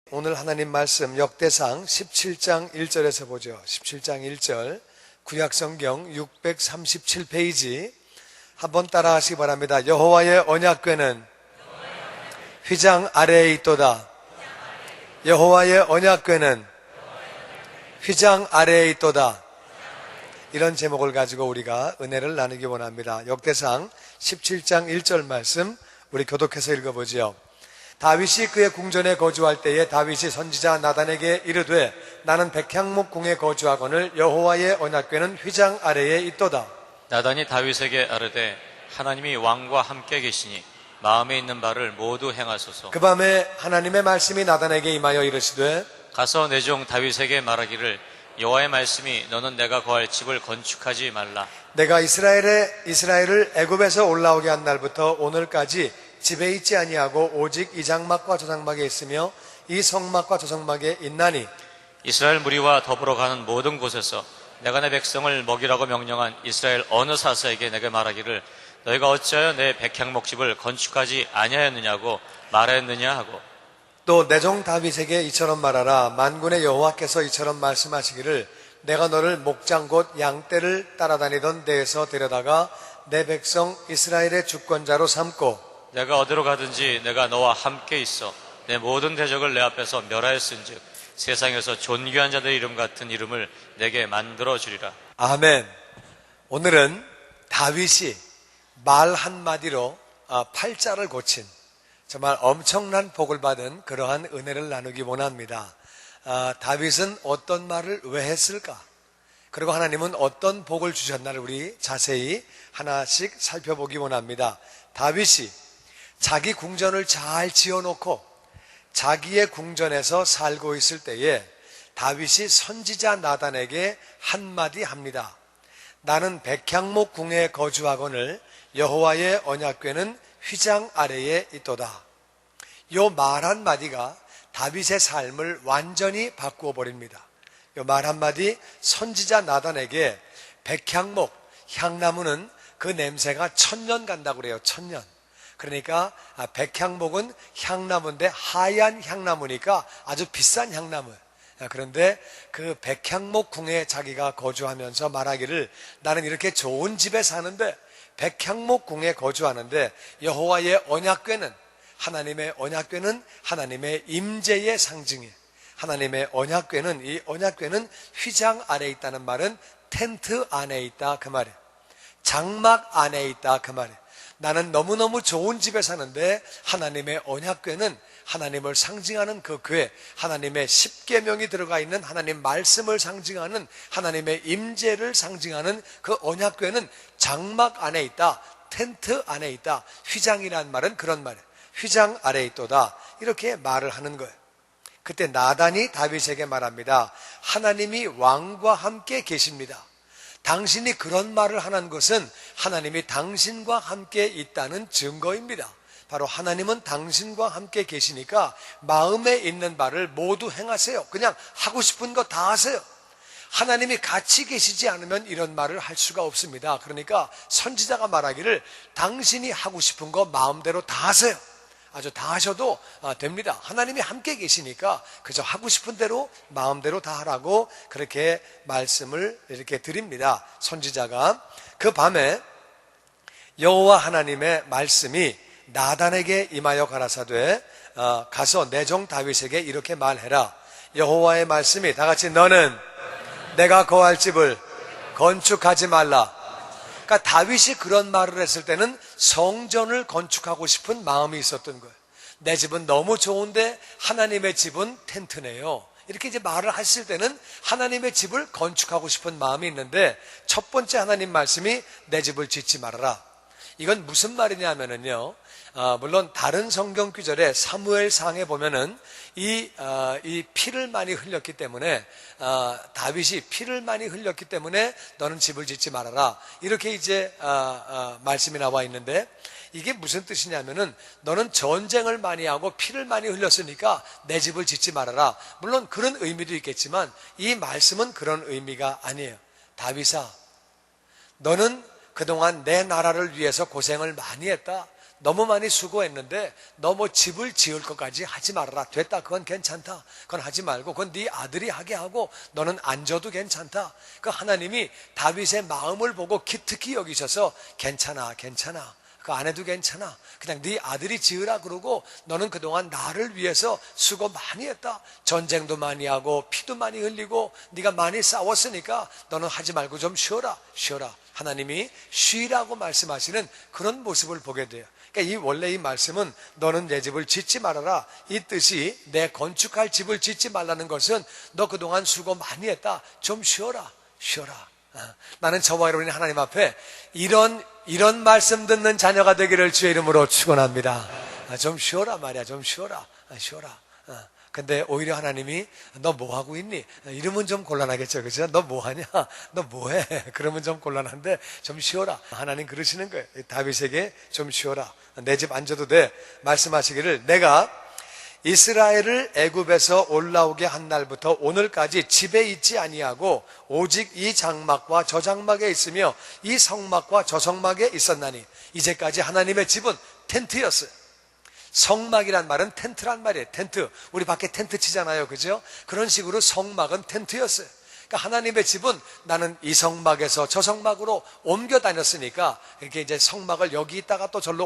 오늘 하나님 말씀 역대상 17장 1절에서 보죠. 17장 1절 구약성경 637페이지 한번 따라 하시기 바랍니다. 여호와의 언약궤는 휘장 아래에 있도다. 여호와의 언약궤는 휘장 아래에 있도다. 이런 제목을 가지고 우리가 은혜를 나누기 원합니다. 역대상 17장 1절 말씀 우리 교독해서 읽어보지요. 다윗이 그의 궁전에 거주할 때에 다윗이 선지자 나단에게 이르되 나는 백향목 궁에 거주하거늘 여호와의 언약궤는 휘장 아래에 있도다. 나단이 다윗에게 아르되 하나님이 왕과 함께 계시니 마음에 있는 바를 모두 행하소서. 그 밤에 하나님의 말씀이 나단에게 임하여 이르시되 가서 내 종 다윗에게 말하기를 여호와의 말씀이 너는 내가 거할 집을 건축하지 말라. 내가 이스라엘을 애굽에서 올라오게 한 날부터 오늘까지 집에 있지 아니하고 오직 이 장막과 저 장막에 있으며 이 성막과 저 성막에 있나니 이스라엘 무리와 더불어 가는 모든 곳에서 내가 내 백성을 먹이라고 명령한 이스라엘 어느 사사에게 내게 말하기를 너희가 어찌하여 내 백향목집을 건축하지 아니하였느냐고 말하였느냐 하고 또 내 종 다윗에게 이처럼 말하라. 만군의 여호와께서 이처럼 말씀하시기를 내가 너를 목장 곧 양떼를 따라다니던 데에서 데려다가 내 백성 이스라엘의 주권자로 삼고 내가 어디로 가든지 내가 너와 함께 있어 내 모든 대적을 내 앞에서 멸하였은즉 세상에서 존귀한 자들의 이름 같은 이름을 내게 만들어 주리라. 아멘. 오늘은 다윗이 말 한마디로 팔자를 고친 정말 엄청난 복을 받은 그러한 은혜를 나누기 원합니다. 다윗은 어떤 말을 왜 했을까? 그리고 하나님은 어떤 복을 주셨나를 우리 자세히 하나씩 살펴보기 원합니다. 다윗이 자기 궁전을 잘 지어놓고 자기의 궁전에서 살고 있을 때에 다윗이 선지자 나단에게 한마디 합니다. 나는 백향목 궁에 거주하거늘 여호와의 언약궤는 휘장 아래에 있도다. 요 말 한마디가 다윗의 삶을 완전히 바꾸어 버립니다. 요 말 한마디 선지자 나단에게 백향목, 향나무는 그 냄새가 1000년 간다고 그래요. 1000년. 그러니까 백향목은 향나무인데 하얀 향나무니까 아주 비싼 향나무. 그런데 그 백향목 궁에 자기가 거주하면서 말하기를 나는 이렇게 좋은 집에 사는데 백향목 궁에 거주하는데 여호와의 언약궤는 하나님의 언약궤는 하나님의 임재의 상징이에요. 하나님의 언약궤는 이 언약궤는 휘장 안에 있다는 말은 텐트 안에 있다 그 말이에요. 장막 안에 있다 그 말이에요. 나는 너무너무 좋은 집에 사는데 하나님의 언약궤는 하나님을 상징하는 그 궤, 하나님의 십계명이 들어가 있는 하나님 말씀을 상징하는 하나님의 임재를 상징하는 그 언약궤는 장막 안에 있다, 텐트 안에 있다. 휘장이라는 말은 그런 말이에요. 휘장 아래에 있도다. 이렇게 말을 하는 거예요. 그때 나단이 다윗에게 말합니다. 하나님이 왕과 함께 계십니다. 당신이 그런 말을 하는 것은 하나님이 당신과 함께 있다는 증거입니다. 바로 하나님은 당신과 함께 계시니까 마음에 있는 바를 모두 행하세요. 그냥 하고 싶은 거 다 하세요. 하나님이 같이 계시지 않으면 이런 말을 할 수가 없습니다. 그러니까 선지자가 말하기를 당신이 하고 싶은 거 마음대로 다 하세요. 아주 다 하셔도 됩니다. 하나님이 함께 계시니까 그저 하고 싶은 대로 마음대로 다 하라고 그렇게 말씀을 이렇게 드립니다. 선지자가 그 밤에 여호와 하나님의 말씀이 나단에게 임하여 가라사대 가서 내 종 다윗에게 이렇게 말해라. 여호와의 말씀이 다 같이 너는 내가 거할 집을 건축하지 말라. 그러니까 다윗이 그런 말을 했을 때는 성전을 건축하고 싶은 마음이 있었던 거예요. 내 집은 너무 좋은데 하나님의 집은 텐트네요. 이렇게 이제 말을 하실 때는 하나님의 집을 건축하고 싶은 마음이 있는데 첫 번째 하나님 말씀이 내 집을 짓지 말아라. 이건 무슨 말이냐면요. 물론 다른 성경 구절에 사무엘상에 보면은 이 피를 많이 흘렸기 때문에 다윗이 피를 많이 흘렸기 때문에 너는 집을 짓지 말아라. 이렇게 이제 말씀이 나와 있는데 이게 무슨 뜻이냐면은 너는 전쟁을 많이 하고 피를 많이 흘렸으니까 내 집을 짓지 말아라. 물론 그런 의미도 있겠지만 이 말씀은 그런 의미가 아니에요. 다윗아, 너는 그동안 내 나라를 위해서 고생을 많이 했다. 너무 많이 수고했는데 너 뭐 집을 지을 것까지 하지 말아라. 됐다. 그건 괜찮다. 그건 하지 말고 그건 네 아들이 하게 하고 너는 안 져도 괜찮다. 그 하나님이 다윗의 마음을 보고 기특히 여기셔서 괜찮아. 그 안 해도 괜찮아. 그냥 네 아들이 지으라 그러고 너는 그동안 나를 위해서 수고 많이 했다. 전쟁도 많이 하고 피도 많이 흘리고 네가 많이 싸웠으니까 너는 하지 말고 좀 쉬어라. 하나님이 쉬라고 말씀하시는 그런 모습을 보게 돼요. 그러니까 원래 이 말씀은 너는 내 집을 짓지 말아라. 이 뜻이 내 건축할 집을 짓지 말라는 것은 너 그동안 수고 많이 했다. 좀 쉬어라. 나는 저와 여러분이 하나님 앞에 이런 말씀 듣는 자녀가 되기를 주의 이름으로 축원합니다. 좀 쉬어라 말이야. 좀 쉬어라. 근데 오히려 하나님이 너 뭐 하고 있니? 이러면 좀 곤란하겠죠. 그죠? 너 뭐 하냐? 너 뭐 해? 그러면 좀 곤란한데 좀 쉬어라. 하나님 그러시는 거예요. 다윗에게 좀 쉬어라. 내 집 앉아도 돼. 말씀하시기를 내가 이스라엘을 애굽에서 올라오게 한 날부터 오늘까지 집에 있지 아니하고 오직 이 장막과 저 장막에 있으며 이 성막과 저 성막에 있었나니 이제까지 하나님의 집은 텐트였어요. 성막이란 말은 텐트란 말이에요. 텐트. 우리 밖에 텐트 치잖아요. 그죠? 그런 식으로 성막은 텐트였어요. 그러니까 하나님의 집은 나는 이 성막에서 저 성막으로 옮겨 다녔으니까 이렇게 이제 성막을 여기 있다가 또 절로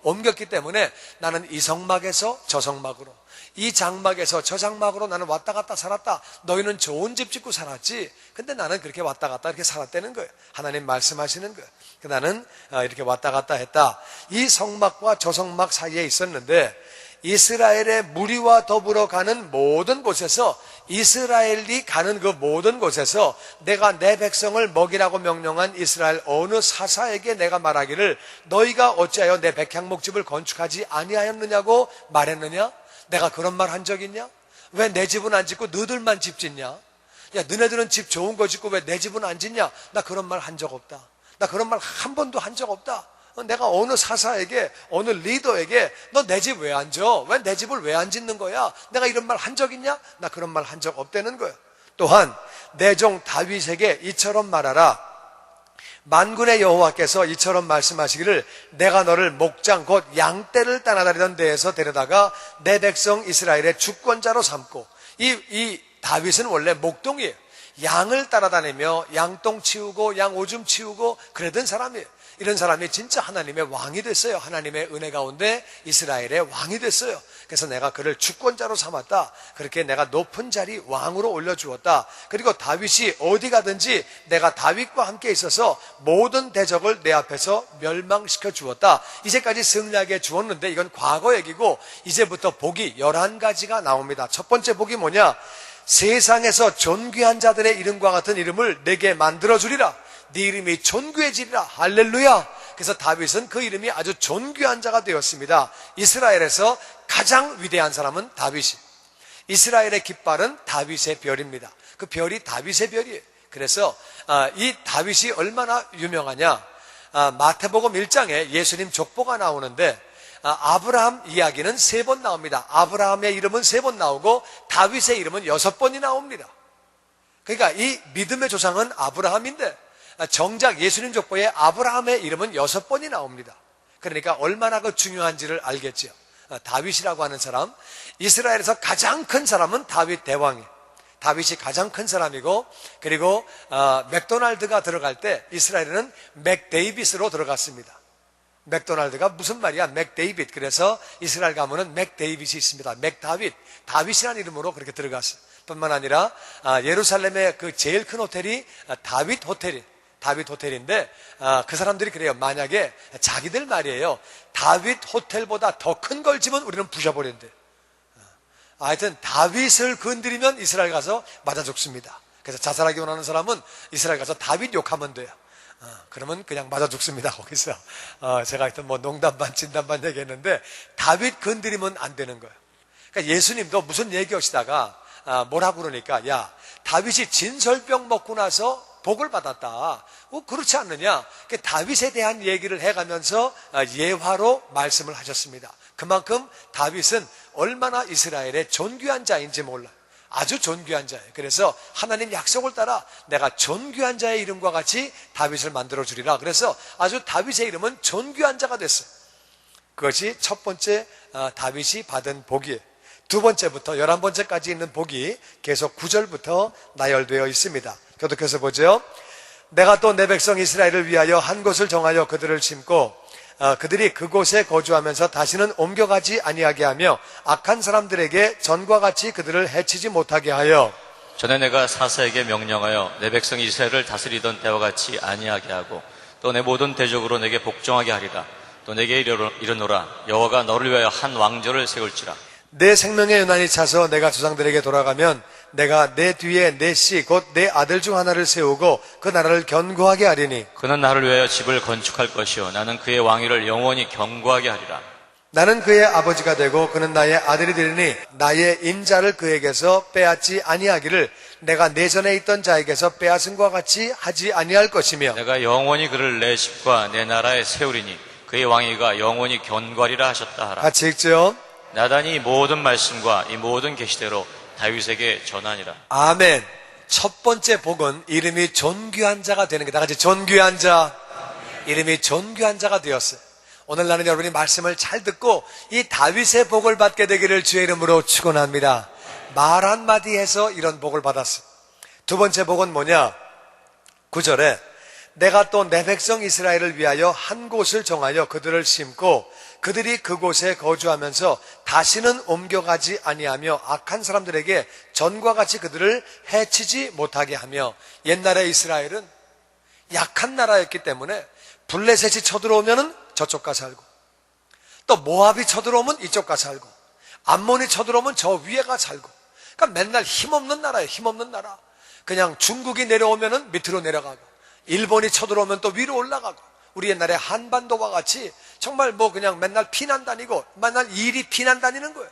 옮겼기 때문에 나는 이 성막에서 저 성막으로 이 장막에서 저 장막으로 나는 왔다 갔다 살았다. 너희는 좋은 집 짓고 살았지. 근데 나는 그렇게 왔다 갔다 이렇게 살았다는 거예요. 하나님 말씀하시는 거예요. 나는 이렇게 왔다 갔다 했다. 이 성막과 저 성막 사이에 있었는데 이스라엘의 무리와 더불어 가는 모든 곳에서 이스라엘이 가는 그 모든 곳에서 내가 내 백성을 먹이라고 명령한 이스라엘 어느 사사에게 내가 말하기를 너희가 어찌하여 내 백향목집을 건축하지 아니하였느냐고 말했느냐? 내가 그런 말 한 적 있냐? 왜 내 집은 안 짓고 너희들만 집 짓냐? 야, 너네들은 집 좋은 거 짓고 왜 내 집은 안 짓냐? 나 그런 말 한 적 없다. 나 그런 말 한 번도 한 적 없다. 내가 어느 사사에게 어느 리더에게 너 내 집 왜 안 져? 왜 내 집을 왜 안 짓는 거야? 내가 이런 말 한 적 있냐? 나 그런 말 한 적 없다는 거야. 또한 내 종 다윗에게 이처럼 말하라. 만군의 여호와께서 이처럼 말씀하시기를 내가 너를 목장 곧 양떼를 따라다니던 데에서 데려다가 내 백성 이스라엘의 주권자로 삼고 이 다윗은 원래 목동이에요. 양을 따라다니며 양똥 치우고 양 오줌 치우고 그러던 사람이에요. 이런 사람이 진짜 하나님의 왕이 됐어요. 하나님의 은혜 가운데 이스라엘의 왕이 됐어요. 그래서 내가 그를 주권자로 삼았다. 그렇게 내가 높은 자리 왕으로 올려주었다. 그리고 다윗이 어디 가든지 내가 다윗과 함께 있어서 모든 대적을 내 앞에서 멸망시켜 주었다. 이제까지 승리하게 주었는데 이건 과거 얘기고 이제부터 복이 11가지가 나옵니다. 첫 번째 복이 뭐냐? 세상에서 존귀한 자들의 이름과 같은 이름을 내게 만들어주리라. 네 이름이 존귀해지리라. 할렐루야. 그래서 다윗은 그 이름이 아주 존귀한 자가 되었습니다. 이스라엘에서 가장 위대한 사람은 다윗이. 이스라엘의 깃발은 다윗의 별입니다. 그 별이 다윗의 별이에요. 그래서 이 다윗이 얼마나 유명하냐? 마태복음 1장에 예수님 족보가 나오는데 아브라함 이야기는 3번 나옵니다. 아브라함의 이름은 3번 나오고 다윗의 이름은 6번이 나옵니다. 그러니까 이 믿음의 조상은 아브라함인데 정작 예수님 족보에 아브라함의 이름은 6번이 나옵니다. 그러니까 얼마나 그 중요한지를 알겠죠. 다윗이라고 하는 사람, 이스라엘에서 가장 큰 사람은 다윗 대왕이에요. 다윗이 가장 큰 사람이고, 그리고 맥도날드가 들어갈 때 이스라엘에는 맥데이빗으로 들어갔습니다. 맥도날드가 무슨 말이야? 맥데이빗. 그래서 이스라엘 가면은 맥데이빗이 있습니다. 맥다윗, 다윗이라는 이름으로 그렇게 들어갔어요. 뿐만 아니라 예루살렘의 그 제일 큰 호텔이 다윗 호텔인데 그 사람들이 그래요. 만약에 자기들 말이에요. 다윗 호텔보다 더 큰 걸 지면 우리는 부셔버린대. 하여튼 다윗을 건드리면 이스라엘 가서 맞아 죽습니다. 그래서 자살하기 원하는 사람은 이스라엘 가서 다윗 욕하면 돼요. 그러면 그냥 맞아 죽습니다. 거기서 제가 하여튼 뭐 농담 반 진담 반 얘기했는데 다윗 건드리면 안 되는 거예요. 그러니까 예수님도 무슨 얘기하시다가 뭐라고 그러니까 야 다윗이 진설병 먹고 나서 복을 받았다. 그렇지 않느냐? 다윗에 대한 얘기를 해가면서 예화로 말씀을 하셨습니다. 그만큼 다윗은 얼마나 이스라엘의 존귀한 자인지 몰라요. 아주 존귀한 자예요. 그래서 하나님 약속을 따라 내가 존귀한 자의 이름과 같이 다윗을 만들어 주리라. 그래서 아주 다윗의 이름은 존귀한 자가 됐어요. 그것이 첫 번째 다윗이 받은 복이에요. 두 번째부터 11번째까지 있는 복이 계속 9절부터 나열되어 있습니다. 교독해서 보죠. 내가 또 내 백성 이스라엘을 위하여 한 곳을 정하여 그들을 심고 그들이 그곳에 거주하면서 다시는 옮겨가지 아니하게 하며 악한 사람들에게 전과 같이 그들을 해치지 못하게 하여 전에 내가 사사에게 명령하여 내 백성 이스라엘을 다스리던 때와 같이 아니하게 하고 또 내 모든 대적으로 내게 복종하게 하리라. 또 내게 이르노라. 여호와가 너를 위하여 한 왕조를 세울지라. 내 생명의 연한이 차서 내가 조상들에게 돌아가면 내가 내 뒤에 내 씨 곧 내 아들 중 하나를 세우고 그 나라를 견고하게 하리니 그는 나를 위하여 집을 건축할 것이요 나는 그의 왕위를 영원히 견고하게 하리라. 나는 그의 아버지가 되고 그는 나의 아들이 되리니 나의 인자를 그에게서 빼앗지 아니하기를 내가 내전에 있던 자에게서 빼앗은 것과 같이 하지 아니할 것이며 내가 영원히 그를 내 집과 내 나라에 세우리니 그의 왕위가 영원히 견고하리라 하셨다 하라. 같이 읽죠. 나단이 이 모든 말씀과 이 모든 계시대로 다윗에게 전하니라. 아멘. 첫 번째 복은 이름이 존귀한 자가 되는 게, 다 같이 존귀한 자. 이름이 존귀한 자가 되었어요. 오늘 나는 여러분이 말씀을 잘 듣고 이 다윗의 복을 받게 되기를 주의 이름으로 축원합니다. 말 한마디 해서 이런 복을 받았어요. 두 번째 복은 뭐냐? 9절에 내가 또 내 백성 이스라엘을 위하여 한 곳을 정하여 그들을 심고 그들이 그곳에 거주하면서 다시는 옮겨가지 아니하며 악한 사람들에게 전과 같이 그들을 해치지 못하게 하며, 옛날에 이스라엘은 약한 나라였기 때문에 블레셋이 쳐들어오면 저쪽 가서 살고 또 모압이 쳐들어오면 이쪽 가서 살고 암몬이 쳐들어오면 저 위에 가서 살고, 그러니까 맨날 힘없는 나라예요. 힘없는 나라. 그냥 중국이 내려오면 밑으로 내려가고 일본이 쳐들어오면 또 위로 올라가고, 우리 옛날에 한반도와 같이 정말 뭐 그냥 맨날 피난 다니고 맨날 일이 피난 다니는 거예요.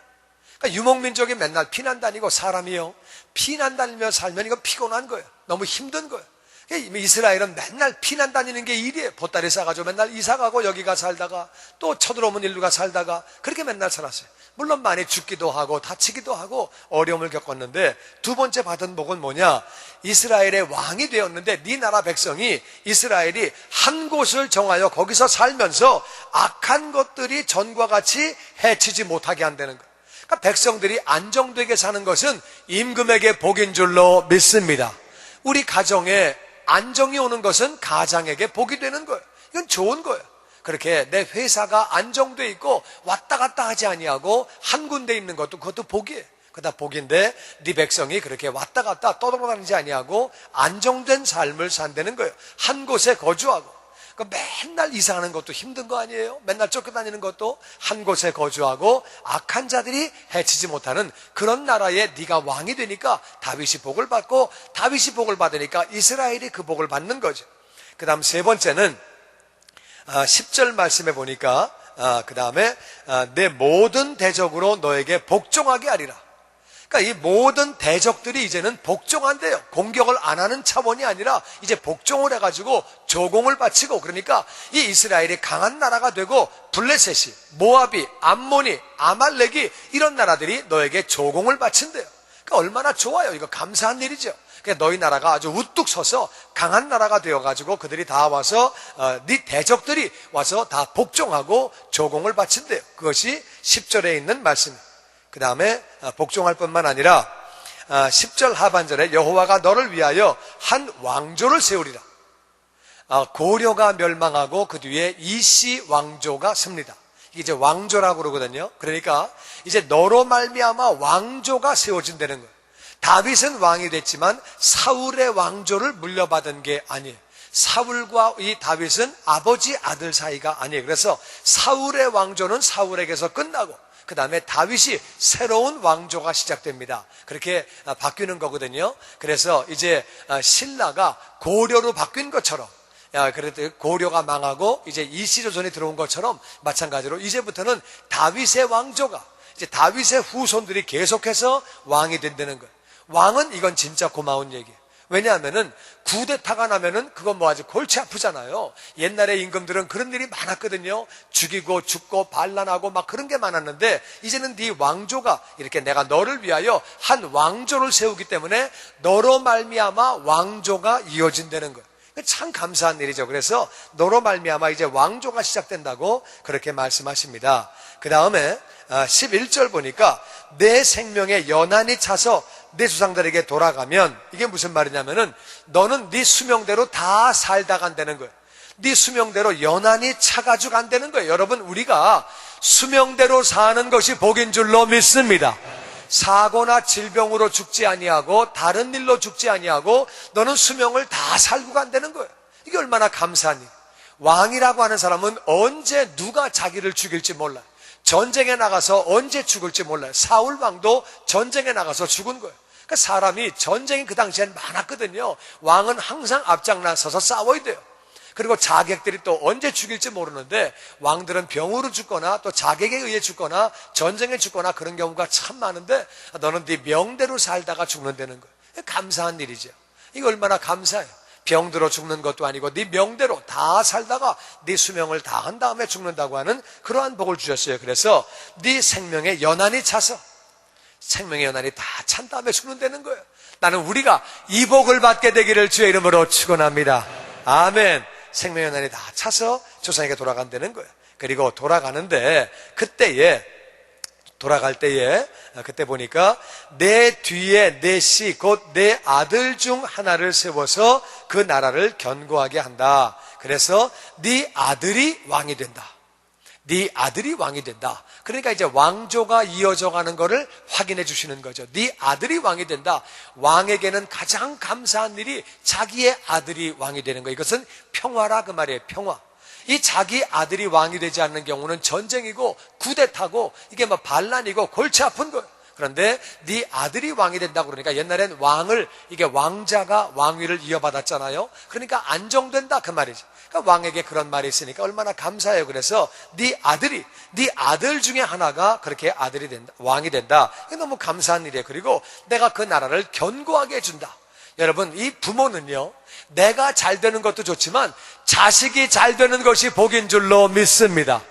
그러니까 유목민족이 맨날 피난 다니고 사람이요 피난 다니며 살면 이건 피곤한 거예요. 너무 힘든 거예요. 이스라엘은 맨날 피난 다니는 게 일이에요. 보따리 싸가지고 맨날 이사가고 여기가 살다가 또 쳐들어오면 일루가 살다가 그렇게 맨날 살았어요. 물론 많이 죽기도 하고 다치기도 하고 어려움을 겪었는데, 두 번째 받은 복은 뭐냐? 이스라엘의 왕이 되었는데 네 나라 백성이, 이스라엘이 한 곳을 정하여 거기서 살면서 악한 것들이 전과 같이 해치지 못하게 한다는 거예요. 그러니까 백성들이 안정되게 사는 것은 임금에게 복인 줄로 믿습니다. 우리 가정에 안정이 오는 것은 가장에게 복이 되는 거예요. 이건 좋은 거예요. 그렇게 내 회사가 안정돼 있고 왔다 갔다 하지 아니하고 한 군데 있는 것도 그것도 복이에요. 그다 복인데 네 백성이 그렇게 왔다 갔다 떠돌아다니지 아니하고 안정된 삶을 산다는 거예요. 한 곳에 거주하고. 그러니까 맨날 이사하는 것도 힘든 거 아니에요? 맨날 쫓겨다니는 것도 한 곳에 거주하고 악한 자들이 해치지 못하는 그런 나라에 네가 왕이 되니까 다윗이 복을 받고, 다윗이 복을 받으니까 이스라엘이 그 복을 받는 거죠. 그 다음 세 번째는 10절 말씀에 보니까 그 다음에 내 모든 대적으로 너에게 복종하게 하리라. 그러니까 이 모든 대적들이 이제는 복종한대요. 공격을 안 하는 차원이 아니라 이제 복종을 해가지고 조공을 바치고, 그러니까 이 이스라엘이 강한 나라가 되고 블레셋이, 모압이, 암몬이, 아말렉이 이런 나라들이 너에게 조공을 바친대요. 그러니까 얼마나 좋아요. 이거 감사한 일이죠. 그러니까 너희 나라가 아주 우뚝 서서 강한 나라가 되어가지고 그들이 다 와서 네 대적들이 와서 다 복종하고 조공을 바친대요. 그것이 10절에 있는 말씀입니다. 그 다음에 복종할 뿐만 아니라 10절 하반절에 여호와가 너를 위하여 한 왕조를 세우리라. 고려가 멸망하고 그 뒤에 이시 왕조가 섭니다. 이게 이제 왕조라고 그러거든요. 그러니까 이제 너로 말미암아 왕조가 세워진다는 거예요. 다윗은 왕이 됐지만 사울의 왕조를 물려받은 게 아니에요. 사울과 이 다윗은 아버지 아들 사이가 아니에요. 그래서 사울의 왕조는 사울에게서 끝나고 그 다음에 다윗이 새로운 왕조가 시작됩니다. 그렇게 바뀌는 거거든요. 그래서 이제 신라가 고려로 바뀐 것처럼, 그래도 고려가 망하고 이제 이시조선이 들어온 것처럼 마찬가지로 이제부터는 다윗의 왕조가, 이제 다윗의 후손들이 계속해서 왕이 된다는 거예요. 왕은 이건 진짜 고마운 얘기예요. 왜냐하면은 쿠데타가 나면은 그건 뭐 아주 골치 아프잖아요. 옛날에 임금들은 그런 일이 많았거든요. 죽이고 죽고 반란하고 막 그런 게 많았는데, 이제는 네 왕조가 이렇게 내가 너를 위하여 한 왕조를 세우기 때문에 너로 말미암아 왕조가 이어진다는 거예요. 참 감사한 일이죠. 그래서 너로 말미암아 이제 왕조가 시작된다고 그렇게 말씀하십니다. 그 다음에 11절 보니까 내 생명에 연한이 차서 내 조상들에게 돌아가면, 이게 무슨 말이냐면은 너는 네 수명대로 다 살다 간다는 거예요. 네 수명대로 연한이 차가지고 간다는 거예요. 여러분, 우리가 수명대로 사는 것이 복인 줄로 믿습니다. 사고나 질병으로 죽지 아니하고 다른 일로 죽지 아니하고 너는 수명을 다 살고 간다는 거예요. 이게 얼마나 감사한 일. 왕이라고 하는 사람은 언제 누가 자기를 죽일지 몰라요. 전쟁에 나가서 언제 죽을지 몰라요. 사울 왕도 전쟁에 나가서 죽은 거예요. 그러니까 사람이 전쟁이 그 당시엔 많았거든요. 왕은 항상 앞장나서서 싸워야 돼요. 그리고 자객들이 또 언제 죽일지 모르는데 왕들은 병으로 죽거나 또 자객에 의해 죽거나 전쟁에 죽거나 그런 경우가 참 많은데 너는 네 명대로 살다가 죽는다는 거예요. 감사한 일이죠. 이거 얼마나 감사해요. 병들어 죽는 것도 아니고 네 명대로 다 살다가 네 수명을 다 한 다음에 죽는다고 하는 그러한 복을 주셨어요. 그래서 네 생명에 연한이 차서, 생명의 연한이 다 찬 다음에 죽는다는 거예요. 나는 우리가 이 복을 받게 되기를 주의 이름으로 축원합니다. 아멘. 생명의 연한이 다 차서 조상에게 돌아간다는 거예요. 그리고 돌아가는데 돌아갈 때에 그때 보니까 내 뒤에 내 씨 곧 내 아들 중 하나를 세워서 그 나라를 견고하게 한다. 그래서 네 아들이 왕이 된다. 네 아들이 왕이 된다. 그러니까 이제 왕조가 이어져 가는 것을 확인해 주시는 거죠. 네 아들이 왕이 된다. 왕에게는 가장 감사한 일이 자기의 아들이 왕이 되는 거예요. 이것은 평화라 그 말이에요. 평화. 이 자기 아들이 왕이 되지 않는 경우는 전쟁이고 쿠데타고 이게 뭐 반란이고 골치 아픈 거예요. 그런데 네 아들이 왕이 된다고 그러니까 옛날엔 왕을, 이게 왕자가 왕위를 이어받았잖아요. 그러니까 안정된다 그 말이죠. 그러니까 왕에게 그런 말이 있으니까 얼마나 감사해요. 그래서 네 아들 중에 하나가 그렇게 아들이 된다, 왕이 된다. 이게 너무 감사한 일이에요. 그리고 내가 그 나라를 견고하게 해준다. 여러분, 이 부모는요, 내가 잘 되는 것도 좋지만 자식이 잘 되는 것이 복인 줄로 믿습니다.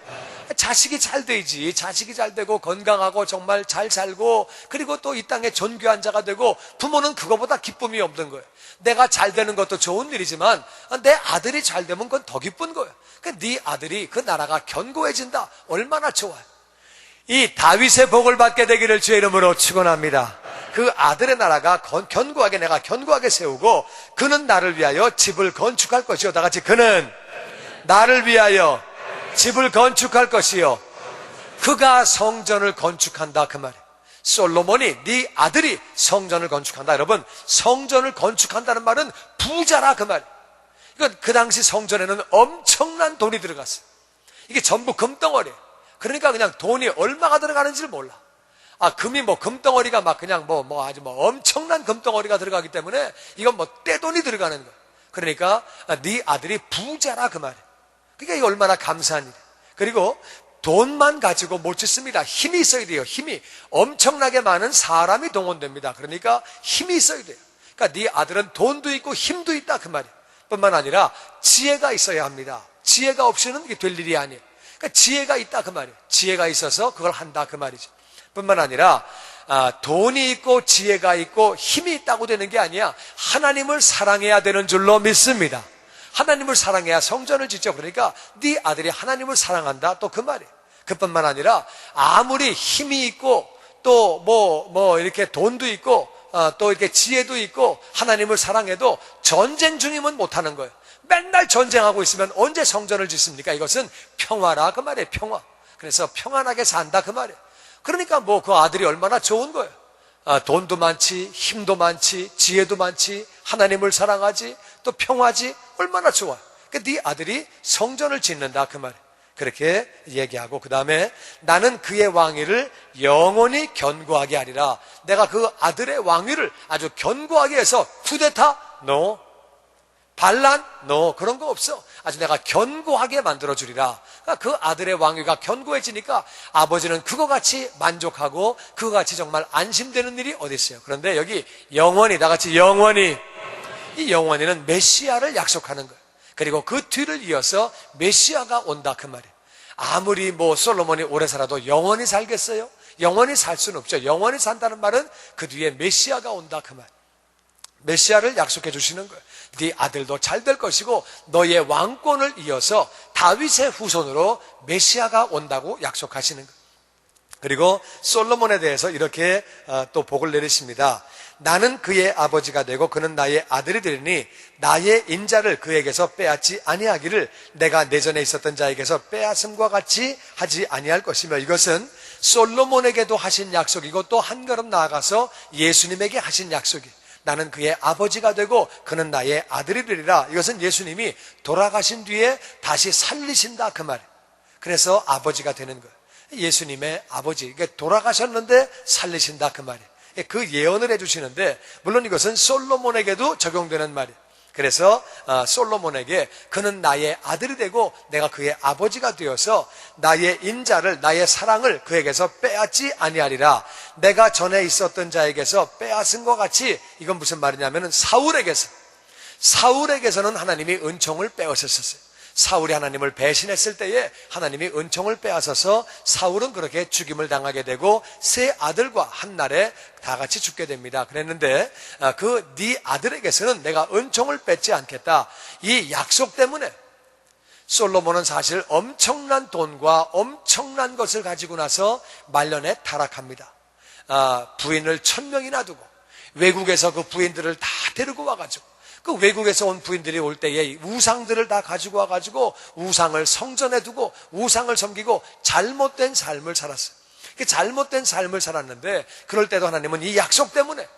자식이 잘 되지. 자식이 잘 되고 건강하고 정말 잘 살고 그리고 또 이 땅에 존귀한 자가 되고, 부모는 그거보다 기쁨이 없는 거예요. 내가 잘 되는 것도 좋은 일이지만 내 아들이 잘 되면 그건 더 기쁜 거예요. 그러니까 네 아들이, 그 나라가 견고해진다. 얼마나 좋아요. 이 다윗의 복을 받게 되기를 주의 이름으로 축원합니다. 그 아들의 나라가 견고하게, 내가 견고하게 세우고 그는 나를 위하여 집을 건축할 것이요. 다 같이, 그는 나를 위하여 집을 건축할 것이요. 그가 성전을 건축한다 그 말이에요. 솔로몬이, 네 아들이 성전을 건축한다. 여러분, 성전을 건축한다는 말은 부자라 그 말이에요. 이건 그 당시 성전에는 엄청난 돈이 들어갔어요. 이게 전부 금덩어리예요. 그러니까 그냥 돈이 얼마가 들어가는지를 몰라. 금이 금덩어리가 막 그냥 아주 엄청난 금덩어리가 들어가기 때문에 이건 떼돈이 들어가는 거예요. 그러니까 네 아들이 부자라 그 말이에요. 그러니까 이게 얼마나 감사한 일이에요. 그리고 돈만 가지고 못 짓습니다. 힘이 있어야 돼요. 힘이. 엄청나게 많은 사람이 동원됩니다. 그러니까 힘이 있어야 돼요. 그러니까 네 아들은 돈도 있고 힘도 있다 그 말이에요. 뿐만 아니라 지혜가 있어야 합니다. 지혜가 없이는 이게 될 일이 아니에요. 그러니까 지혜가 있다 그 말이에요. 지혜가 있어서 그걸 한다 그 말이죠. 뿐만 아니라 돈이 있고 지혜가 있고 힘이 있다고 되는 게 아니야. 하나님을 사랑해야 되는 줄로 믿습니다. 하나님을 사랑해야 성전을 짓죠. 그러니까 네 아들이 하나님을 사랑한다 또 그 말이에요. 그뿐만 아니라 아무리 힘이 있고 또 이렇게 돈도 있고 또 이렇게 지혜도 있고 하나님을 사랑해도 전쟁 중이면 못하는 거예요. 맨날 전쟁하고 있으면 언제 성전을 짓습니까? 이것은 평화라 그 말이에요. 평화. 그래서 평안하게 산다 그 말이에요. 그러니까 그 아들이 얼마나 좋은 거예요. 돈도 많지, 힘도 많지, 지혜도 많지, 하나님을 사랑하지, 또 평화지, 얼마나 좋아. 그러니까 네 아들이 성전을 짓는다 그 말이에요. 그렇게 얘기하고, 그 다음에 나는 그의 왕위를 영원히 견고하게 하리라. 내가 그 아들의 왕위를 아주 견고하게 해서, 쿠데타? No. 반란? No. 그런 거 없어. 아주 내가 견고하게 만들어주리라. 그러니까 그 아들의 왕위가 견고해지니까 아버지는 그거 같이 만족하고 그거 같이 정말 안심되는 일이 어디 있어요. 그런데 여기 영원히, 다 같이 영원히, 이 영원히는 메시아를 약속하는 거예요. 그리고 그 뒤를 이어서 메시아가 온다 그 말이에요. 아무리 솔로몬이 오래 살아도 영원히 살겠어요? 영원히 살 수는 없죠. 영원히 산다는 말은 그 뒤에 메시아가 온다 그 말. 메시아를 약속해 주시는 거예요. 네 아들도 잘 될 것이고 너의 왕권을 이어서 다윗의 후손으로 메시아가 온다고 약속하시는 거예요. 그리고 솔로몬에 대해서 이렇게 또 복을 내리십니다. 나는 그의 아버지가 되고 그는 나의 아들이 되리니 나의 인자를 그에게서 빼앗지 아니하기를 내가 내전에 있었던 자에게서 빼앗음과 같이 하지 아니할 것이며, 이것은 솔로몬에게도 하신 약속이고 또 한 걸음 나아가서 예수님에게 하신 약속이에요. 나는 그의 아버지가 되고 그는 나의 아들이 되리라. 이것은 예수님이 돌아가신 뒤에 다시 살리신다 그 말이에요. 그래서 아버지가 되는 거예요. 예수님의 아버지, 그러니까 돌아가셨는데 살리신다 그 말이에요. 그 예언을 해주시는데, 물론 이것은 솔로몬에게도 적용되는 말이에요. 그래서 솔로몬에게 그는 나의 아들이 되고 내가 그의 아버지가 되어서 나의 인자를, 나의 사랑을 그에게서 빼앗지 아니하리라. 내가 전에 있었던 자에게서 빼앗은 것 같이, 이건 무슨 말이냐면은 사울에게서는 하나님이 은총을 빼앗으셨어요. 사울이 하나님을 배신했을 때에 하나님이 은총을 빼앗아서 사울은 그렇게 죽임을 당하게 되고 세 아들과 한 날에 다 같이 죽게 됩니다. 그랬는데 네 아들에게서는 내가 은총을 뺏지 않겠다. 이 약속 때문에 솔로몬은 사실 엄청난 돈과 엄청난 것을 가지고 나서 말년에 타락합니다. 부인을 1000명이나 두고 외국에서 그 부인들을 다 데리고 와가지고, 그 외국에서 온 부인들이 올 때에 우상들을 다 가지고 와가지고 우상을 성전에 두고 우상을 섬기고 잘못된 삶을 살았어요. 그 잘못된 삶을 살았는데, 그럴 때도 하나님은 이 약속 때문에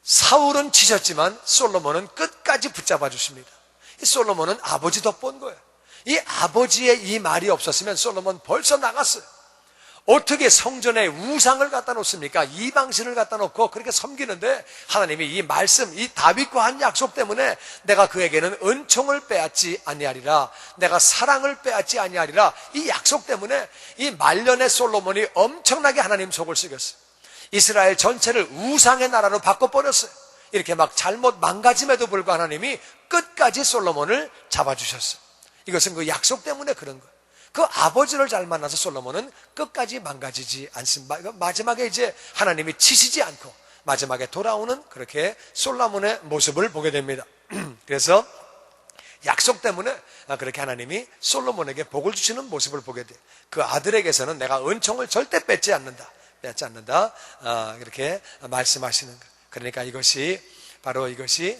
사울은 지셨지만 솔로몬은 끝까지 붙잡아 주십니다. 솔로몬은 아버지 덕본 거예요. 이 아버지의 이 말이 없었으면 솔로몬 벌써 나갔어요. 어떻게 성전에 우상을 갖다 놓습니까? 이방신을 갖다 놓고 그렇게 섬기는데, 하나님이 이 말씀, 이 다윗과 한 약속 때문에 내가 그에게는 은총을 빼앗지 아니하리라, 내가 사랑을 빼앗지 아니하리라, 이 약속 때문에 이 말년의 솔로몬이 엄청나게 하나님 속을 썩였어요. 이스라엘 전체를 우상의 나라로 바꿔버렸어요. 이렇게 막 잘못 망가짐에도 불구하고 하나님이 끝까지 솔로몬을 잡아주셨어요. 이것은 그 약속 때문에 그런 거예요. 그 아버지를 잘 만나서 솔로몬은 끝까지 망가지지 않습니다. 마지막에 이제 하나님이 치시지 않고 마지막에 돌아오는 그렇게 솔로몬의 모습을 보게 됩니다. 그래서 약속 때문에 그렇게 하나님이 솔로몬에게 복을 주시는 모습을 보게 돼요. 그 아들에게서는 내가 은총을 절대 뺏지 않는다. 이렇게 말씀하시는 거예요. 그러니까 이것이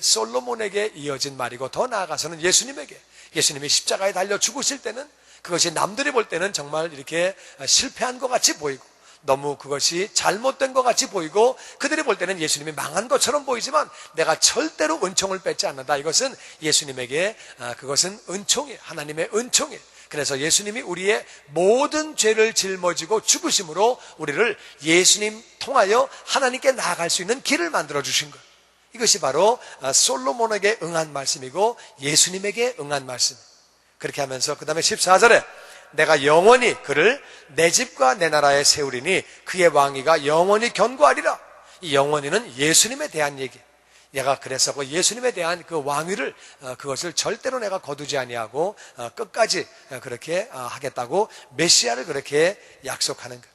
솔로몬에게 이어진 말이고, 더 나아가서는 예수님이 십자가에 달려 죽으실 때는 그것이 남들이 볼 때는 정말 이렇게 실패한 것 같이 보이고, 너무 그것이 잘못된 것 같이 보이고, 그들이 볼 때는 예수님이 망한 것처럼 보이지만 내가 절대로 은총을 뺏지 않는다. 이것은 예수님에게 그것은 은총이에요. 하나님의 은총이에요. 그래서 예수님이 우리의 모든 죄를 짊어지고 죽으심으로 우리를 예수님 통하여 하나님께 나아갈 수 있는 길을 만들어 주신 거예요. 이것이 바로 솔로몬에게 응한 말씀이고 예수님에게 응한 말씀이에요. 그렇게 하면서 그 다음에 14절에 내가 영원히 그를 내 집과 내 나라에 세우리니 그의 왕위가 영원히 견고하리라. 이 영원히는 예수님에 대한 얘기. 내가 그래서 그 예수님에 대한 그 왕위를 그것을 절대로 내가 거두지 아니하고 끝까지 그렇게 하겠다고 메시아를 그렇게 약속하는 것.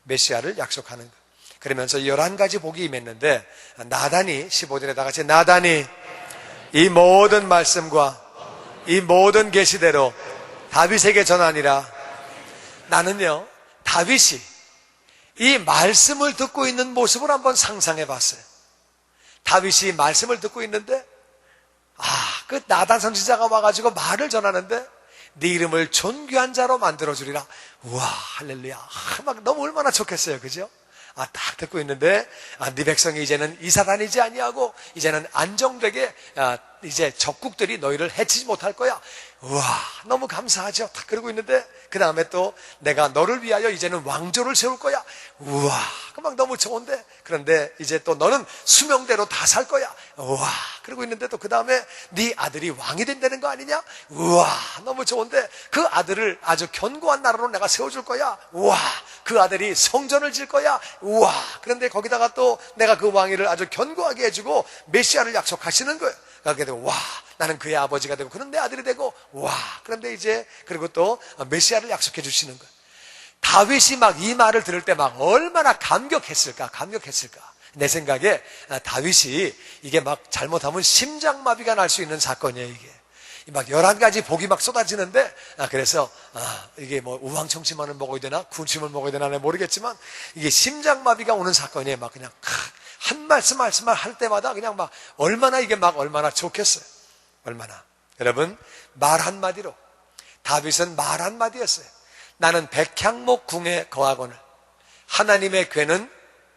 메시아를 약속하는 것. 그러면서 11가지 복이 임했는데, 나단이 15절에 다 같이 나단이 이 모든 말씀과 이 모든 계시대로 다윗에게 전하니라. 나는요, 다윗이 이 말씀을 듣고 있는 모습을 한번 상상해 봤어요. 다윗이 말씀을 듣고 있는데, 그 나단 선지자가 와가지고 말을 전하는데, 네 이름을 존귀한 자로 만들어주리라. 우와, 할렐루야. 막 너무 얼마나 좋겠어요. 그죠? 딱 듣고 있는데, 네 백성이 이제는 이사 다니지 아니하고, 이제는 안정되게, 이제 적국들이 너희를 해치지 못할 거야. 우와, 너무 감사하죠. 딱 그러고 있는데, 그 다음에 또 내가 너를 위하여 이제는 왕조를 세울 거야. 우와, 막 너무 좋은데, 그런데 이제 또 너는 수명대로 다 살 거야. 우와, 그러고 있는데 또 그 다음에 네 아들이 왕이 된다는 거 아니냐? 우와, 너무 좋은데 그 아들을 아주 견고한 나라로 내가 세워줄 거야. 우와, 그 아들이 성전을 질 거야. 우와, 그런데 거기다가 또 내가 그 왕위를 아주 견고하게 해주고 메시아를 약속하시는 거예요. 그렇게 되고, 와, 나는 그의 아버지가 되고 그는 내 아들이 되고, 와, 그런데 이제 그리고 또 메시아를 약속해 주시는 거예요. 다윗이 막 이 말을 들을 때 막 얼마나 감격했을까. 내 생각에 다윗이 이게 막 잘못하면 심장마비가 날 수 있는 사건이에요, 이게. 막 11가지 복이 막 쏟아지는데, 그래서, 이게 뭐 우황청심만을 먹어야 되나, 군침을 먹어야 되나, 모르겠지만, 이게 심장마비가 오는 사건이에요. 막 그냥, 한 말씀을 할 때마다 그냥 막, 얼마나 이게 막 얼마나 좋겠어요. 얼마나. 여러분, 말 한마디로, 다윗은 말 한마디였어요. 나는 백향목 궁에 거하거늘, 하나님의 궤는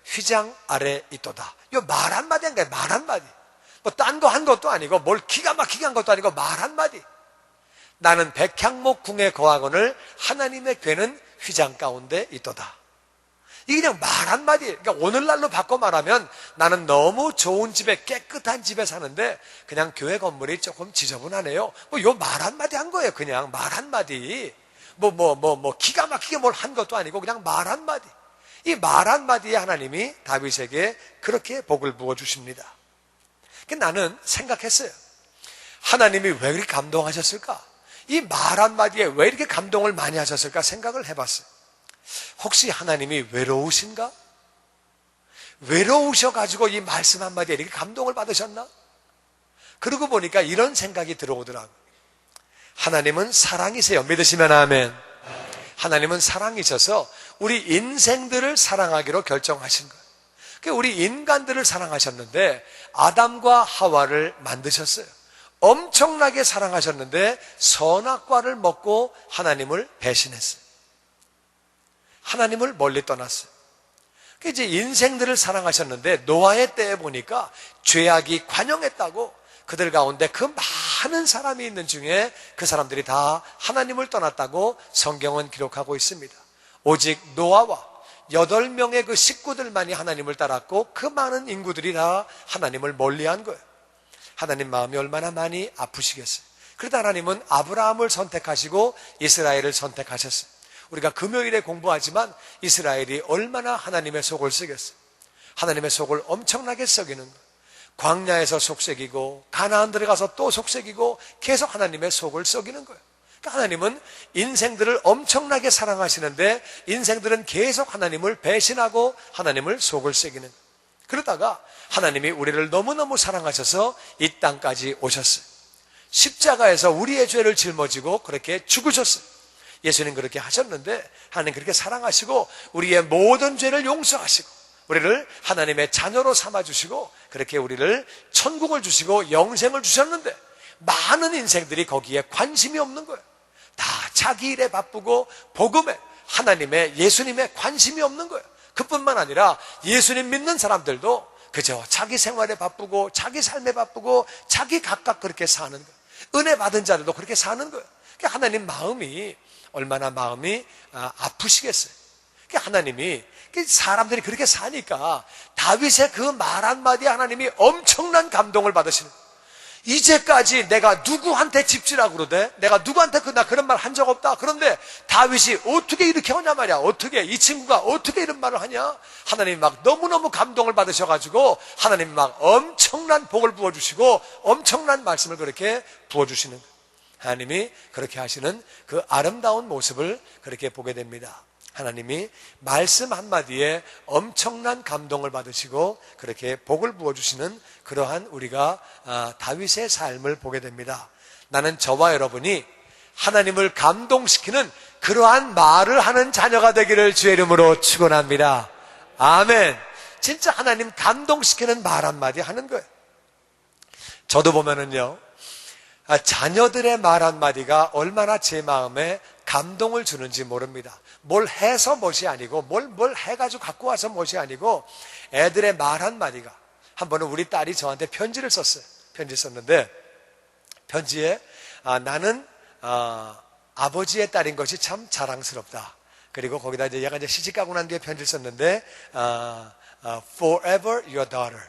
휘장 아래 있도다. 이거 말 한마디 한 거예요, 말 한마디. 뭐 딴 거 한 것도 아니고 뭘 기가 막히게 한 것도 아니고 말 한마디. 나는 백향목 궁에 거하거늘 하나님의 궤는 휘장 가운데 있도다. 이게 그냥 말 한마디. 그러니까 오늘날로 바꿔 말하면 나는 너무 좋은 집에 깨끗한 집에 사는데 그냥 교회 건물이 조금 지저분하네요. 뭐 요 말 한마디 한 거예요. 그냥 말 한마디. 기가 막히게 뭘 한 것도 아니고 그냥 말 한마디. 이 말 한마디에 하나님이 다윗에게 그렇게 복을 부어주십니다. 나는 생각했어요. 하나님이 왜 그렇게 감동하셨을까? 이 말 한마디에 왜 이렇게 감동을 많이 하셨을까 생각을 해봤어요. 혹시 하나님이 외로우신가? 외로우셔가지고 이 말씀 한마디에 이렇게 감동을 받으셨나? 그러고 보니까 이런 생각이 들어오더라고요. 하나님은 사랑이세요. 믿으시면 아멘. 하나님은 사랑이셔서 우리 인생들을 사랑하기로 결정하신 거예요. 우리 인간들을 사랑하셨는데 아담과 하와를 만드셨어요. 엄청나게 사랑하셨는데 선악과를 먹고 하나님을 배신했어요. 하나님을 멀리 떠났어요. 이제 인생들을 사랑하셨는데 노아의 때에 보니까 죄악이 관영했다고 그들 가운데 그 많은 사람이 있는 중에 그 사람들이 다 하나님을 떠났다고 성경은 기록하고 있습니다. 오직 노아와 8명의 그 식구들만이 하나님을 따랐고 그 많은 인구들이 다 하나님을 멀리한 거예요. 하나님 마음이 얼마나 많이 아프시겠어요. 그러다 하나님은 아브라함을 선택하시고 이스라엘을 선택하셨어요. 우리가 금요일에 공부하지만 이스라엘이 얼마나 하나님의 속을 썩였어요. 하나님의 속을 엄청나게 썩이는 거예요. 광야에서 속썩이고 가나안 들어가서 또 속썩이고 계속 하나님의 속을 썩이는 거예요. 하나님은 인생들을 엄청나게 사랑하시는데 인생들은 계속 하나님을 배신하고 하나님을 속을 새기는 거예요. 그러다가 하나님이 우리를 너무너무 사랑하셔서 이 땅까지 오셨어요. 십자가에서 우리의 죄를 짊어지고 그렇게 죽으셨어요. 예수님 그렇게 하셨는데 하나님 그렇게 사랑하시고 우리의 모든 죄를 용서하시고 우리를 하나님의 자녀로 삼아주시고 그렇게 우리를 천국을 주시고 영생을 주셨는데 많은 인생들이 거기에 관심이 없는 거예요. 다 자기 일에 바쁘고 복음에 하나님의 예수님에 관심이 없는 거예요. 그뿐만 아니라 예수님 믿는 사람들도 그저 자기 생활에 바쁘고 자기 삶에 바쁘고 자기 각각 그렇게 사는 거예요. 은혜 받은 자들도 그렇게 사는 거예요. 그러니까 하나님 마음이 얼마나 마음이 아프시겠어요. 그러니까 하나님이 사람들이 그렇게 사니까 다윗의 그 말 한마디에 하나님이 엄청난 감동을 받으시는 거예요. 이제까지 내가 누구한테 집지라고 그러대? 내가 누구한테 나 그런 말 한 적 없다. 그런데 다윗이 어떻게 이렇게 하냐 말이야. 어떻게 이 친구가 어떻게 이런 말을 하냐? 하나님이 막 너무너무 감동을 받으셔가지고 하나님이 막 엄청난 복을 부어주시고 엄청난 말씀을 그렇게 부어주시는 거예요. 하나님이 그렇게 하시는 그 아름다운 모습을 그렇게 보게 됩니다. 하나님이 말씀 한마디에 엄청난 감동을 받으시고 그렇게 복을 부어주시는 그러한 우리가 다윗의 삶을 보게 됩니다. 나는 저와 여러분이 하나님을 감동시키는 그러한 말을 하는 자녀가 되기를 주의 이름으로 축원합니다. 아멘. 진짜 하나님 감동시키는 말 한마디 하는 거예요. 저도 보면은요, 자녀들의 말 한마디가 얼마나 제 마음에 감동을 주는지 모릅니다. 뭘 해서 멋이 아니고 뭘 해가지고 갖고 와서 멋이 아니고 애들의 말 한마디가 한 번은 우리 딸이 저한테 편지를 썼어요. 편지 썼는데 편지에 나는 아버지의 딸인 것이 참 자랑스럽다. 그리고 거기다 이제 얘가 이제 시집가고 난 뒤에 편지를 썼는데 forever your daughter.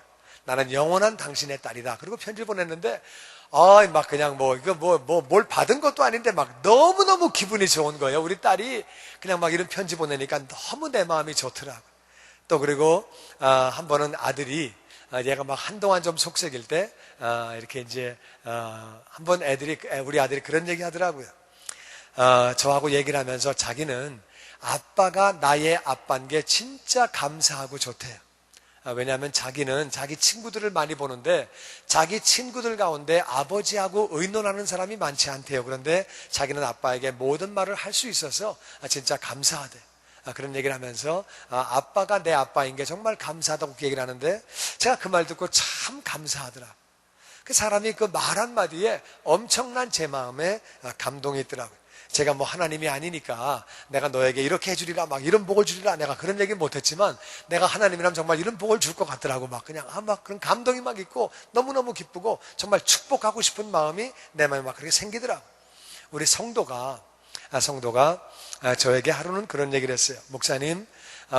나는 영원한 당신의 딸이다. 그리고 편지를 보냈는데 막 그냥 뭘 받은 것도 아닌데 막 너무너무 기분이 좋은 거예요. 우리 딸이 그냥 막 이런 편지 보내니까 너무 내 마음이 좋더라고요. 또 그리고 한 번은 아들이 얘가 막 한동안 좀 속색일 때 이렇게 이제 한 번 우리 아들이 그런 얘기 하더라고요. 저하고 얘기를 하면서 자기는 아빠가 나의 아빠인 게 진짜 감사하고 좋대요. 왜냐하면 자기는 자기 친구들을 많이 보는데 자기 친구들 가운데 아버지하고 의논하는 사람이 많지 않대요. 그런데 자기는 아빠에게 모든 말을 할 수 있어서 진짜 감사하대. 그런 얘기를 하면서 아빠가 내 아빠인 게 정말 감사하다고 그 얘기를 하는데 제가 그 말 듣고 참 감사하더라. 그 사람이 그 말 한마디에 엄청난 제 마음에 감동이 있더라고요. 제가 뭐 하나님이 아니니까 내가 너에게 이렇게 해주리라 막 이런 복을 주리라 내가 그런 얘기 못했지만 내가 하나님이라면 정말 이런 복을 줄 것 같더라고. 막 그냥 막 그런 감동이 막 있고 너무너무 기쁘고 정말 축복하고 싶은 마음이 내 마음에 막 그렇게 생기더라고. 우리 성도가 저에게 하루는 그런 얘기를 했어요. 목사님,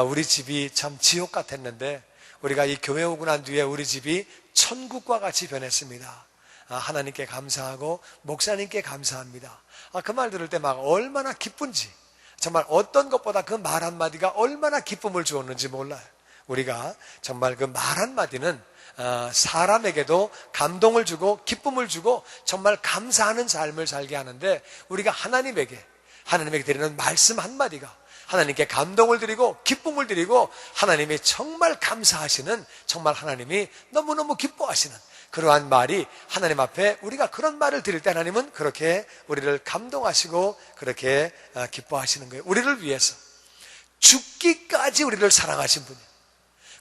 우리 집이 참 지옥 같았는데 우리가 이 교회 오고 난 뒤에 우리 집이 천국과 같이 변했습니다. 하나님께 감사하고 목사님께 감사합니다. 그 말 들을 때 막 얼마나 기쁜지, 정말 어떤 것보다 그 말 한마디가 얼마나 기쁨을 주었는지 몰라요. 우리가 정말 그 말 한마디는 사람에게도 감동을 주고 기쁨을 주고 정말 감사하는 삶을 살게 하는데 우리가 하나님에게 드리는 말씀 한마디가 하나님께 감동을 드리고 기쁨을 드리고 하나님이 정말 감사하시는, 정말 하나님이 너무너무 기뻐하시는 그러한 말이 하나님 앞에 우리가 그런 말을 드릴 때 하나님은 그렇게 우리를 감동하시고 그렇게 기뻐하시는 거예요. 우리를 위해서 죽기까지 우리를 사랑하신 분이에요.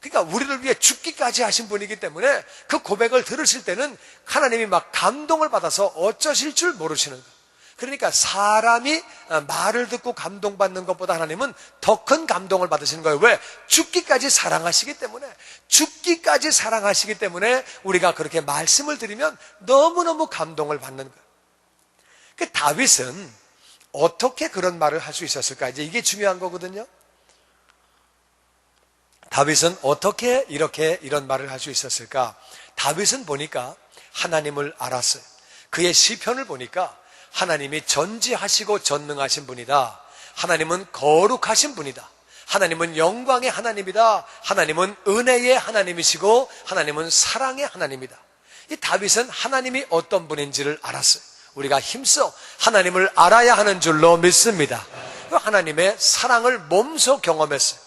그러니까 우리를 위해 죽기까지 하신 분이기 때문에 그 고백을 들으실 때는 하나님이 막 감동을 받아서 어쩌실 줄 모르시는 거예요. 그러니까 사람이 말을 듣고 감동받는 것보다 하나님은 더 큰 감동을 받으시는 거예요. 왜? 죽기까지 사랑하시기 때문에, 죽기까지 사랑하시기 때문에 우리가 그렇게 말씀을 드리면 너무너무 감동을 받는 거예요. 그 다윗은 어떻게 그런 말을 할 수 있었을까? 이제 이게 중요한 거거든요. 다윗은 어떻게 이런 말을 할 수 있었을까? 다윗은 보니까 하나님을 알았어요. 그의 시편을 보니까 하나님이 전지하시고 전능하신 분이다. 하나님은 거룩하신 분이다. 하나님은 영광의 하나님이다. 하나님은 은혜의 하나님이시고 하나님은 사랑의 하나님이다. 이 다윗은 하나님이 어떤 분인지를 알았어요. 우리가 힘써 하나님을 알아야 하는 줄로 믿습니다. 하나님의 사랑을 몸소 경험했어요.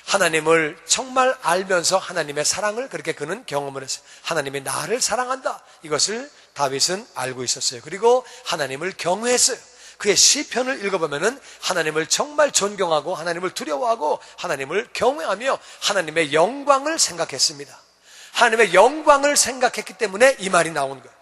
하나님을 정말 알면서 하나님의 사랑을 그렇게 그는 경험을 했어요. 하나님이 나를 사랑한다. 이것을 다윗은 알고 있었어요. 그리고 하나님을 경외했어요. 그의 시편을 읽어보면은 하나님을 정말 존경하고 하나님을 두려워하고 하나님을 경외하며 하나님의 영광을 생각했습니다. 하나님의 영광을 생각했기 때문에 이 말이 나온 거예요.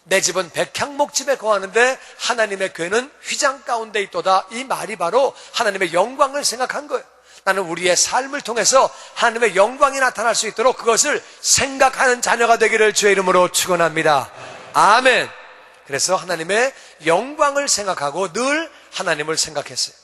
내 집은 백향목집에 거하는데 하나님의 궤는 휘장 가운데 있도다. 이 말이 바로 하나님의 영광을 생각한 거예요. 나는 우리의 삶을 통해서 하나님의 영광이 나타날 수 있도록 그것을 생각하는 자녀가 되기를 주의 이름으로 축원합니다. 아멘. 그래서 하나님의 영광을 생각하고 늘 하나님을 생각했어요.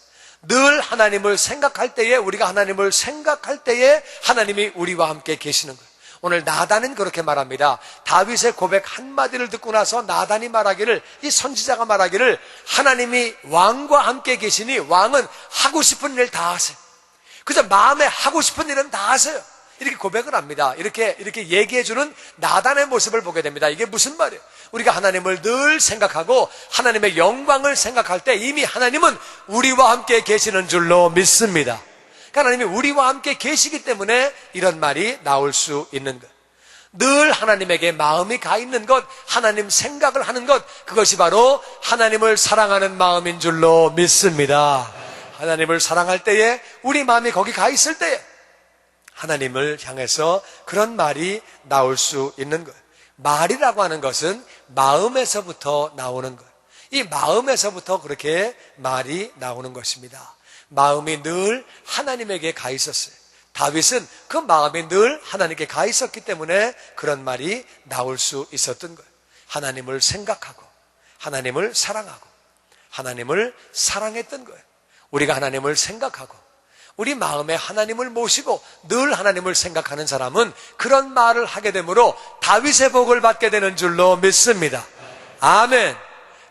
늘 하나님을 생각할 때에, 우리가 하나님을 생각할 때에 하나님이 우리와 함께 계시는 거예요. 오늘 나단은 그렇게 말합니다. 다윗의 고백 한마디를 듣고 나서 나단이 말하기를, 이 선지자가 말하기를, 하나님이 왕과 함께 계시니 왕은 하고 싶은 일 다 하세요. 그저 마음에 하고 싶은 일은 다 하세요. 이렇게 고백을 합니다. 이렇게 얘기해주는 나단의 모습을 보게 됩니다. 이게 무슨 말이에요? 우리가 하나님을 늘 생각하고 하나님의 영광을 생각할 때 이미 하나님은 우리와 함께 계시는 줄로 믿습니다. 그러니까 하나님이 우리와 함께 계시기 때문에 이런 말이 나올 수 있는 것. 늘 하나님에게 마음이 가 있는 것, 하나님 생각을 하는 것, 그것이 바로 하나님을 사랑하는 마음인 줄로 믿습니다. 하나님을 사랑할 때에, 우리 마음이 거기 가 있을 때에 하나님을 향해서 그런 말이 나올 수 있는 거예요. 말이라고 하는 것은 마음에서부터 나오는 거예요. 이 마음에서부터 그렇게 말이 나오는 것입니다. 마음이 늘 하나님에게 가 있었어요. 다윗은 그 마음이 늘 하나님께 가 있었기 때문에 그런 말이 나올 수 있었던 거예요. 하나님을 생각하고 하나님을 사랑하고 하나님을 사랑했던 거예요. 우리가 하나님을 생각하고 우리 마음에 하나님을 모시고 늘 하나님을 생각하는 사람은 그런 말을 하게 되므로 다윗의 복을 받게 되는 줄로 믿습니다. 아멘.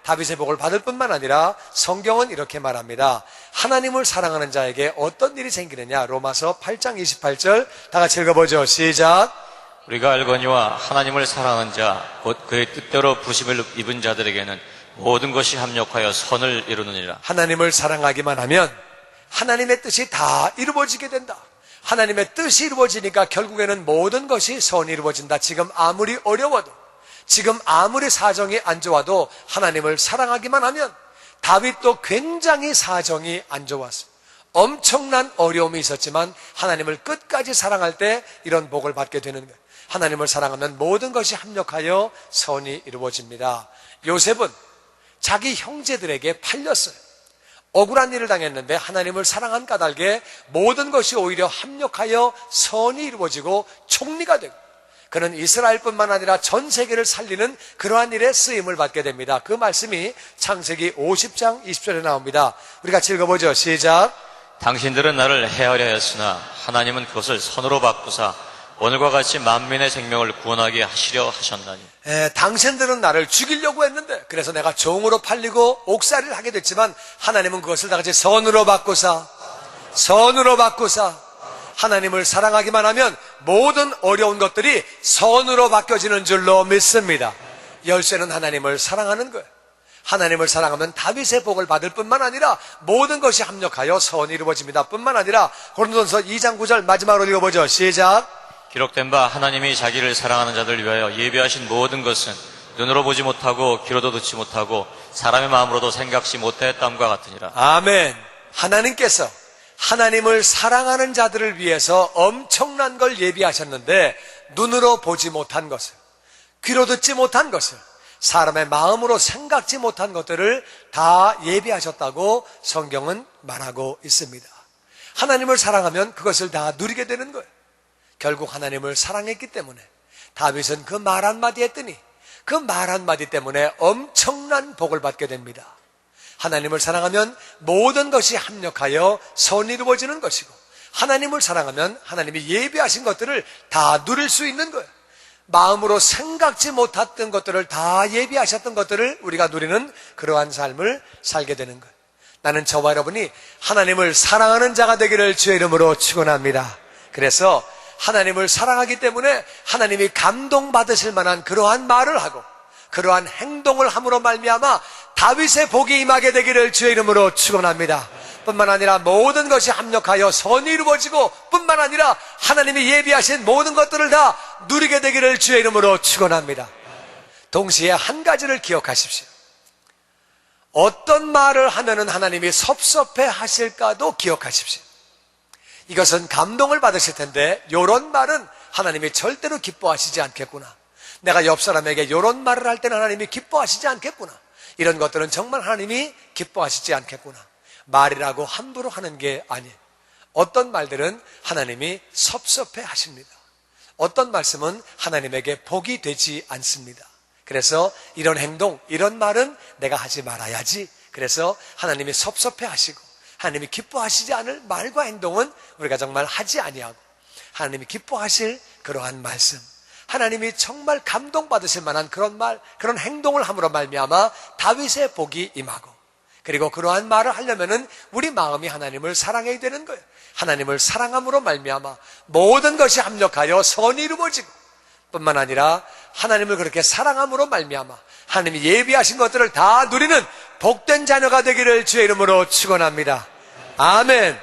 다윗의 복을 받을 뿐만 아니라 성경은 이렇게 말합니다. 하나님을 사랑하는 자에게 어떤 일이 생기느냐. 로마서 8장 28절 다 같이 읽어보죠. 시작. 우리가 알거니와 하나님을 사랑하는 자 곧 그의 뜻대로 부심을 입은 자들에게는 모든 것이 합력하여 선을 이루느니라. 하나님을 사랑하기만 하면 하나님의 뜻이 다 이루어지게 된다. 하나님의 뜻이 이루어지니까 결국에는 모든 것이 선이 이루어진다. 지금 아무리 어려워도, 지금 아무리 사정이 안 좋아도 하나님을 사랑하기만 하면, 다윗도 굉장히 사정이 안 좋았어요. 엄청난 어려움이 있었지만 하나님을 끝까지 사랑할 때 이런 복을 받게 되는 거예요. 하나님을 사랑하면 모든 것이 합력하여 선이 이루어집니다. 요셉은 자기 형제들에게 팔렸어요. 억울한 일을 당했는데 하나님을 사랑한 까닭에 모든 것이 오히려 합력하여 선이 이루어지고 총리가 되고, 그는 이스라엘뿐만 아니라 전 세계를 살리는 그러한 일에 쓰임을 받게 됩니다. 그 말씀이 창세기 50장 20절에 나옵니다. 우리 같이 읽어보죠. 시작. 당신들은 나를 해하려 했으나 하나님은 그것을 선으로 바꾸사 오늘과 같이 만민의 생명을 구원하게 하시려 하셨나니. 당신들은 나를 죽이려고 했는데, 그래서 내가 종으로 팔리고 옥살이를 하게 됐지만 하나님은 그것을 다 같이 선으로 바꾸사, 선으로 바꾸사. 하나님을 사랑하기만 하면 모든 어려운 것들이 선으로 바뀌어지는 줄로 믿습니다. 열쇠는 하나님을 사랑하는 거예요. 하나님을 사랑하면 다윗의 복을 받을 뿐만 아니라 모든 것이 합력하여 선이 이루어집니다. 뿐만 아니라 고린도전서 2장 9절 마지막으로 읽어보죠. 시작. 기록된 바 하나님이 자기를 사랑하는 자들 위하여 예비하신 모든 것은 눈으로 보지 못하고 귀로도 듣지 못하고 사람의 마음으로도 생각지 못했담과 같으니라. 아멘. 하나님께서 하나님을 사랑하는 자들을 위해서 엄청난 걸 예비하셨는데, 눈으로 보지 못한 것을, 귀로 듣지 못한 것을, 사람의 마음으로 생각지 못한 것들을 다 예비하셨다고 성경은 말하고 있습니다. 하나님을 사랑하면 그것을 다 누리게 되는 거예요. 결국 하나님을 사랑했기 때문에 다윗은 그 말 한마디 했더니 그 말 한마디 때문에 엄청난 복을 받게 됩니다. 하나님을 사랑하면 모든 것이 합력하여 선이 이루어지는 것이고, 하나님을 사랑하면 하나님이 예비하신 것들을 다 누릴 수 있는 거예요. 마음으로 생각지 못했던 것들을 다 예비하셨던 것들을 우리가 누리는 그러한 삶을 살게 되는 거예요. 나는 저와 여러분이 하나님을 사랑하는 자가 되기를 주의 이름으로 축원합니다. 그래서 하나님을 사랑하기 때문에 하나님이 감동받으실 만한 그러한 말을 하고 그러한 행동을 함으로 말미암아 다윗의 복이 임하게 되기를 주의 이름으로 축원합니다. 뿐만 아니라 모든 것이 합력하여 선이 이루어지고, 뿐만 아니라 하나님이 예비하신 모든 것들을 다 누리게 되기를 주의 이름으로 축원합니다. 동시에 한 가지를 기억하십시오. 어떤 말을 하면은 하나님이 섭섭해 하실까도 기억하십시오. 이것은 감동을 받으실 텐데 이런 말은 하나님이 절대로 기뻐하시지 않겠구나. 내가 옆 사람에게 이런 말을 할 때는 하나님이 기뻐하시지 않겠구나. 이런 것들은 정말 하나님이 기뻐하시지 않겠구나. 말이라고 함부로 하는 게 아니에요. 어떤 말들은 하나님이 섭섭해 하십니다. 어떤 말씀은 하나님에게 복이 되지 않습니다. 그래서 이런 행동, 이런 말은 내가 하지 말아야지. 그래서 하나님이 섭섭해 하시고 하나님이 기뻐하시지 않을 말과 행동은 우리가 정말 하지 아니하고, 하나님이 기뻐하실 그러한 말씀, 하나님이 정말 감동받으실 만한 그런 말, 그런 행동을 함으로 말미암아 다윗의 복이 임하고, 그리고 그러한 말을 하려면은 우리 마음이 하나님을 사랑해야 되는 거예요. 하나님을 사랑함으로 말미암아 모든 것이 합력하여 선이 이루어지고, 뿐만 아니라 하나님을 그렇게 사랑함으로 말미암아 하나님이 예비하신 것들을 다 누리는 복된 자녀가 되기를 주의 이름으로 축원합니다. 아멘.